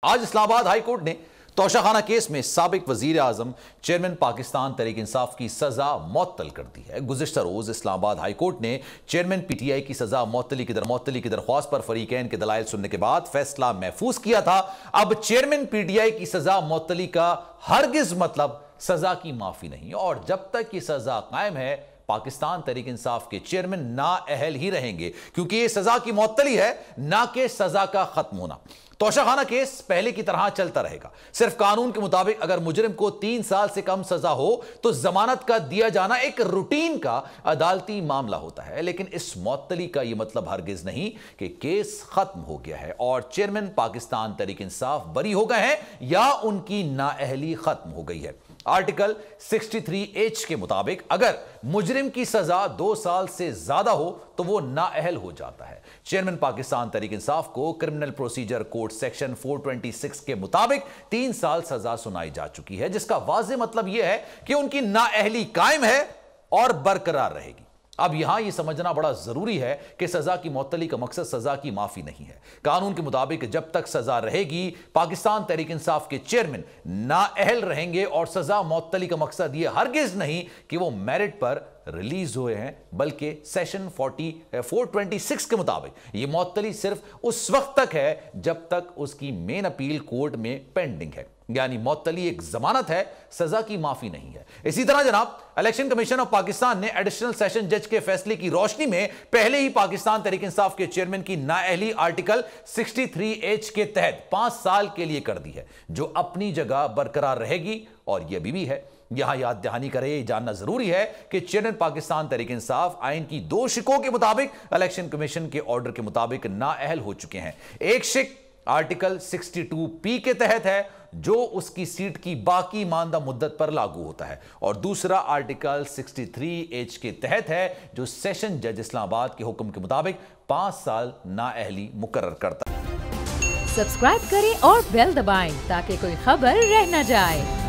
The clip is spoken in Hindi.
आज इस्लामाबाद हाई कोर्ट ने तोशाखाना केस में साबिक वजीर आजम चेयरमैन पाकिस्तान तहरीक इंसाफ की सजा मुअत्तल कर दी है। गुज़िश्ता रोज इस्लामाबाद हाई कोर्ट ने चेयरमैन पीटीआई की सजा मुअत्तली की दरख्वास्त पर फरीकैन के दलाइल सुनने के बाद फैसला महफूज किया था। अब चेयरमैन पीटीआई की सजा मुअत्तली का हरगिज मतलब सजा की माफी नहीं, और जब तक ये सजा कायम है पाकिस्तान तहरीक इंसाफ के चेयरमैन नाअहल ही रहेंगे, क्योंकि यह सजा की मुअत्तली है, ना कि सजा का खत्म होना। तोशाखाना केस पहले की तरह चलता रहेगा। सिर्फ कानून के मुताबिक अगर मुजरिम को 3 साल से कम सजा हो तो जमानत का दिया जाना एक रूटीन का अदालती मामला होता है, लेकिन इस मुअत्तली का यह मतलब हरगिज नहीं कि केस खत्म हो गया है और चेयरमैन पाकिस्तान तहरीक इंसाफ बरी हो गए हैं या उनकी नाअहली खत्म हो गई है। आर्टिकल 63H के मुताबिक अगर मुजरिम की सजा 2 साल से ज्यादा हो तो वो नाअहल हो जाता है। चेयरमैन पाकिस्तान तहरीक इंसाफ को क्रिमिनल प्रोसीजर कोड सेक्शन 426 के मुताबिक 3 साल सजा सुनाई जा चुकी है, जिसका वाज़ेह मतलब यह है कि उनकी नाअहली कायम है और बरकरार रहेगी। अब यहां यह समझना बड़ा जरूरी है कि सजा की मुअत्तली का मकसद सजा की माफी नहीं है। कानून के मुताबिक जब तक सजा रहेगी पाकिस्तान तहरीक इंसाफ के चेयरमैन नाअहल रहेंगे, और सजा मुअत्तली का मकसद यह हरगिज नहीं कि वो मेरिट पर रिलीज हुए हैं, बल्कि सेक्शन 426 के मुताबिक यह मुअत्तली सिर्फ उस वक्त तक है जब तक उसकी मेन अपील कोर्ट में पेंडिंग है। यानी मुअत्तली एक जमानत है, सजा की माफी नहीं है। इसी तरह जनाब इलेक्शन कमीशन ऑफ पाकिस्तान ने एडिशनल सेशन जज के फैसले की रोशनी में पहले ही पाकिस्तान तहरीक इंसाफ के चेयरमैन की नाअहली आर्टिकल 63H के तहत 5 साल के लिए कर दी है, जो अपनी जगह बरकरार रहेगी और यह भी है। यहां याद दहानी करे जानना जरूरी है कि चेयरमैन पाकिस्तान तहरीक इंसाफ आइन की 2 शिकों के मुताबिक इलेक्शन कमीशन के ऑर्डर के मुताबिक नाअहल हो चुके हैं। एक शिक आर्टिकल 62P के तहत है, जो उसकी सीट की बाकी मानदा मुद्दत पर लागू होता है, और दूसरा आर्टिकल 63H के तहत है, जो सेशन जज इस्लामाबाद के हुक्म के मुताबिक 5 साल नाअहली मुकर्रर करता है। सब्सक्राइब करें और बेल दबाएं ताकि कोई खबर रह न जाए।